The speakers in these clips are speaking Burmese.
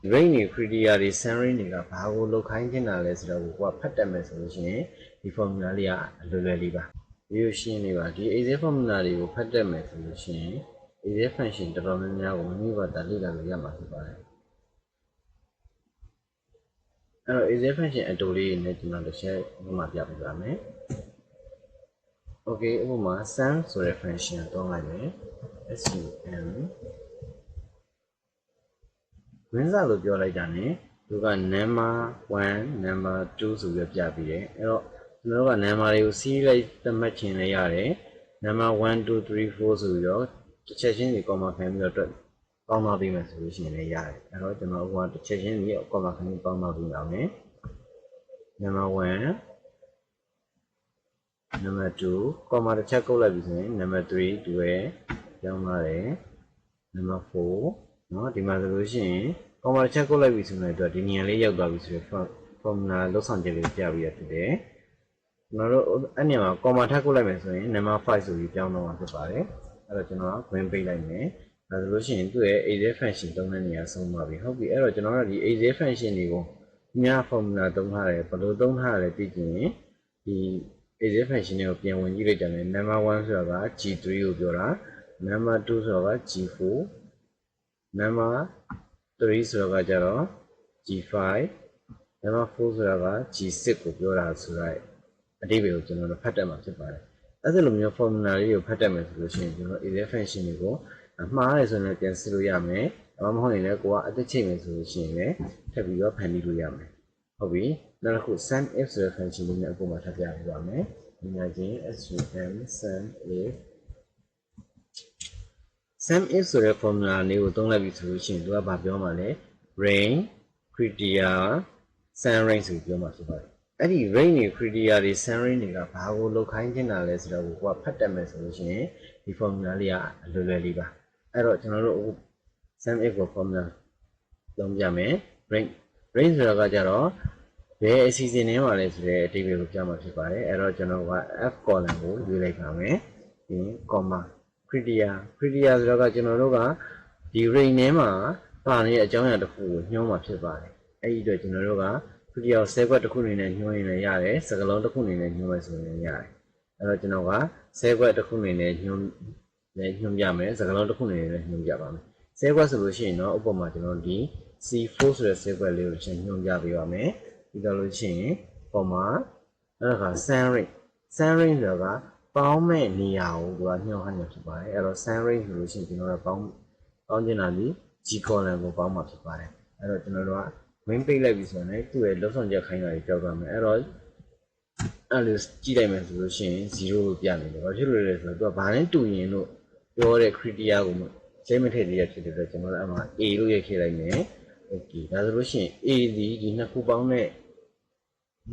range တွေ criteria တွေ sun range တွေကဘာကိုလောက်ခိုင်းနေတာလဲဆိုတော့ကိုကဖတ်တတ်မယ်ဆိုလို့ရှိရင်ဒီ formula လေးကအလွယ်လွယ်လေးပါဒီလိုရှင်းနေပါဒီ exact formula တွေကိုဖတ်တတ်မယ်ဆိုလို့ရှိရင် exact function တော်တော်များများကိုမိမိဘာသာလေ့လာလို့ရမှာဖြစ်ပါတယ်အဲ့တော့ exact function အတူလေးနဲ့ကျွန်တော်တစ်ချက်ဥပမာပြပေးပါမယ် okay ဥပမာ sun ဆိုတဲ့ function တောင်းလိုက်မယ် sum ဝင်းစားလို့ပြောလိုက်တာ ਨੇ သူက number 1 number 2ဆိုပြီးပြပြီးတယ်အဲ့တော့ကျွန်တော်တို့က number တွေကို series လိုက်သတ်မှတ်ခြင်းလည်းရတယ် number 1 2 3 4ဆိုပြီးတော့တစ်ချက်ချင်းစီ comma ခံပြီးတော့တွက်ပေါင်းသွားပြီးမှဆိုလို့ရှိရင်လည်းရတယ်အဲ့တော့ကျွန်တော်ဥပမာတစ်ချက်ချင်းစီ comma ခံပြီးပေါင်းသွားပြီးအောင်မယ် number 1 number 2 comma တစ်ချက်ကုတ်လိုက်ပြီဆိုရင် number 3 တွဲပြောင်းသွားတယ် number 4เนาะဒီမှာဆိုလို့ရှိရင် comma တစ်ချက်ကုတ်လိုက်ပြီဆိုရင်တော့ဒီနေရာလေးရောက်သွားပြီဆိုရင် formula လောက်ဆောင်ချက်လေးပြပြီးရဖြစ်တယ်ကျွန်တော်တို့အဲ့နေရာမှာ comma ထပ်ကုတ်လိုက်မယ်ဆိုရင် number 5ဆိုပြီးပြောင်းတော့မှာဖြစ်ပါတယ်အဲ့တော့ကျွန်တော်က green ပိတ်လိုက်မယ်ဒါဆိုလို့ရှိရင်သူ့ရဲ့ exact function သုံးတဲ့နေရာဆုံးပါပြီဟုတ်ပြီအဲ့တော့ကျွန်တော်တို့ဒီ exact function တွေကိုည formula သုံးထားတယ်ဘယ်လိုသုံးထားရလဲသိချင်ရင်ဒီ exact function တွေကိုပြန်ဝင်ကြည့်လိုက်ကြတယ် number 1ဆိုတာက G3 ကိုပြောတာ number 2ဆိုတာက G4 number 3ဆိုတာကကြတော့ G5 number 4ဆိုတာက G6 ကိုပြောတာဆိုတော့အဓိပ္ပာယ်ကိုကျွန်တော်တို့ဖတ်တတ်မှာဖြစ်ပါတယ်အဲ့ဒါလိုမျိုး formula လေးကိုဖတ်တတ်မယ်ဆိုလို့ရှိရင်ကျွန်တော် exact function တွေကိုမှားတယ်ဆိုရင်ပြန်စစ်လို့ရမယ်ဒါမှမဟုတ်ရင်လည်းကိုကအသက်ချိန်မယ်ဆိုလို့ရှိရင်လည်းထပ်ပြီးတော့ဖန်တီးလို့ရမယ်ဟုတ်ပြီနောက်တစ်ခု sum if ဆိုတဲ့ function လေးနဲ့အခုမှထပ်ပြပေးပါမယ်ဒီမှာချင်း sum if sum if ဆိုတဲ့ formula လေးကိုသုံးလိုက်ပြီဆိုလို့ရှိရင်သူကဘာပြောမှာလဲ range criteria sum range ဆိုပြီးပြောမှာဖြစ်ပါတယ်အဲ့ဒီ range တွေ criteria တွေ sum range တွေကဘာကိုလောက်ခိုင်းနေတာလဲဆိုတော့ကိုကဖတ်တတ်မယ်ဆိုလို့ရှိရင်ဒီ formula လေးကအလွယ်လွယ်လေးပါအဲ့တော့ကျွန်တော်တို့အခု sum if ကို formula သုံးပြမယ် range ဆိုတာကကြတော့ဘယ်အစီအစဉ်ထဲမှာလဲဆိုတဲ့အဓိပ္ပာယ်ကိုပြောမှာဖြစ်ပါတယ်အဲ့တော့ကျွန်တော်က f column ကိုရွေးလိုက်ပါမယ်ဒီ comma criteria ဆိုတော့ကကျွန်တော်တို့ကဒီ range ထဲမှာပါနေတဲ့အကြောင်းအရာတစ်ခုကိုညွှန်းမှာဖြစ်ပါတယ်အဲ့ဒီအတွက်ကျွန်တော်တို့က criteria ကို set ခွက်တစ်ခုအနေနဲ့ညွှန်းရင်လည်းရတယ်စကားလုံးတစ်ခုအနေနဲ့ညွှန်းမယ်ဆိုရင်ရတယ်အဲ့တော့ကျွန်တော်က set ခွက်တစ်ခုအနေနဲ့ညွှန်းပြမယ်စကားလုံးတစ်ခုအနေနဲ့ညွှန်းပြပါမယ် set ခွက်ဆိုလို့ရှိရင်တော့ဥပမာကျွန်တော်ဒီ C4 ဆိုတဲ့ set ခွက်လေးကိုချင်းညွှန်းပြပေးပါမယ်ပြီးတော့လို့ရှိရင် comma အဲ့ဒါက sum range ဆိုတာကပေါင်းမဲ့နေရာကိုသူကညွှန်းဟန်ဖြစ်ပါတယ်အဲ့တော့ sum range ဆိုလို့ရှိရင်ကျွန်တော်တို့ပေါင်းကျင်တာဒီ G column ကိုပေါင်းမှာဖြစ်ပါတယ်အဲ့တော့ကျွန်တော်တို့က main ပိတ်လိုက်ပြီဆိုရင်သူ့ရဲ့လောက်ဆောင်ချက်ခိုင်းတာတွေကြောက်သွားမယ်အဲ့တော့အဲ့လိုကြည့်လိုက်မယ်ဆိုလို့ရှိရင်0လို့ပြနေတယ်ဘာဖြစ်လို့လဲဆိုတော့သူကဘာနဲ့တူရင်လို့ပြောတဲ့ criteria ကိုစိတ်မထည့်သေးရဖြစ်တဲ့အတွက်ကျွန်တော်တို့အမှ A လို့ရိုက်ခဲ့လိုက်မယ် okay ဒါဆိုလို့ရှိရင် A ဒီနှစ်ခုပေါင်းတဲ့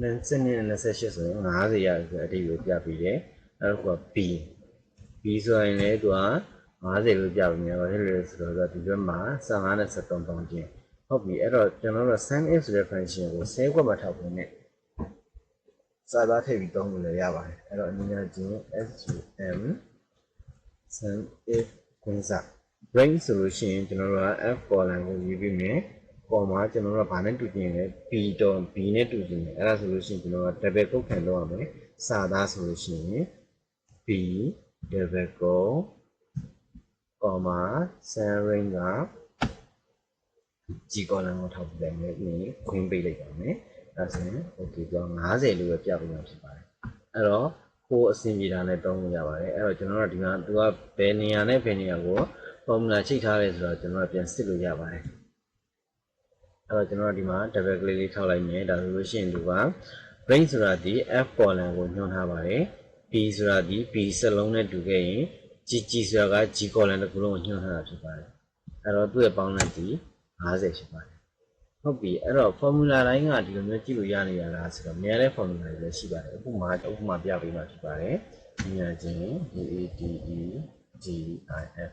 20နဲ့28ဆိုရင်50ရတယ်ဆိုတဲ့အဓိပ္ပာယ်ပြပြီးတယ်အဲ့တော့ B ဆိုရင်လည်းသူက50လို့ပြပြီးမြင်ပါဖြစ်လို့ဆိုတော့ဒီဘက်မှာ15နဲ့73ပေါင်းခြင်းဟုတ်ပြီအဲ့တော့ကျွန်တော်တို့ sum if ဆိုတဲ့ function ကို10ခွက်မှာထောက်ပုံနဲ့စာသားထည့်ပြီးသုံးလို့လည်းရပါတယ်အဲ့တော့အနည်းငယ်ချင်း sum if ခွင့်စာ range ဆိုလို့ရှိရင်ကျွန်တော်တို့က f column ကိုရေးပြီးမြင် comma ကျွန်တော်တို့ကဘာနဲ့တူကျင်လဲ b နဲ့တူကျင်တယ်အဲ့ဒါဆိုလို့ရှိရင်ကျွန်တော်က double quote ခံလုပ်ရမယ်စာသားဆိုလို့ရှိရင် b double quote comma sum range က G column ကိုထောက်ပြလိုက်မယ်ပြီးရင်ခွင်းပိတ်လိုက်ပါမယ်အဲဒါဆိုရင် okay ကြောင်း50လို့ပဲပြပေးမှာဖြစ်ပါတယ်အဲ့တော့ကိုအဆင်ပြေတာနဲ့တောင်းလို့ရပါတယ်အဲ့တော့ကျွန်တော်တို့ဒီမှာသူကဘယ်နေရာနဲ့ဘယ်နေရာကို formula ချိန်ထားလဲဆိုတော့ကျွန်တော်ကပြန်စစ်လို့ရပါတယ်အဲ့တော့ကျွန်တော်ဒီမှာ double click လေးထောက်လိုက်မယ်ဒါဆိုလို့ရှိရင်သူက range ဆိုတာဒီ f column ကိုညွှန်းထားပါတယ် b ဆိုတာဒီ b စလုံးနဲ့တူခဲ့ရင် g ဆိုတာက g column တစ်ခုလုံးကိုညွှန်းထားတာဖြစ်ပါတယ်အဲ့တော့သူ့ရဲ့ပေါင်းလိုက်ဒီ50ဖြစ်ပါတယ်ဟုတ်ပြီအဲ့တော့ formula တိုင်းကဒီလိုမျိုးကြည့်လို့ရနေရလားဆိုတော့များတဲ့ formula တွေလည်းရှိပါတယ်ဥပမာပြပေးမှာဖြစ်ပါတယ်ဒီညာချင်း DADEGIF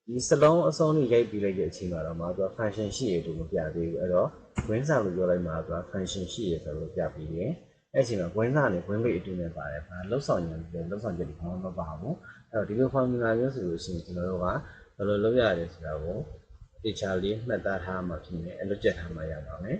ဒီစလုံးအစုံကိုရိုက်ပြီးလိုက်တဲ့အချိန်မှာတော့မှာသူက function ရှိရလို့မပြသေးဘူးအဲ့တော့ green စာလို့ပြောလိုက်မှာသူက function ရှိရဆိုလို့ပြပြီးတယ်အဲ့ချိန်မှာ green စာနဲ့ green ပိတ်အတူနဲ့ပါတယ်ဘာလောက်ဆောင်ရင်လည်းလောက်ဆောင်ချက်ဒီဘာမှမပါဘူးအဲ့တော့ဒီလို formula မျိုးဆိုလို့ရှိရင်ကျွန်တော်တို့ကဘယ်လိုလုပ်ရလဲဆိုတာကို တေချာလေးမှတ်သားထားမှဖြစ်နေအဲ့လိုကြက်ထားမှရပါမယ်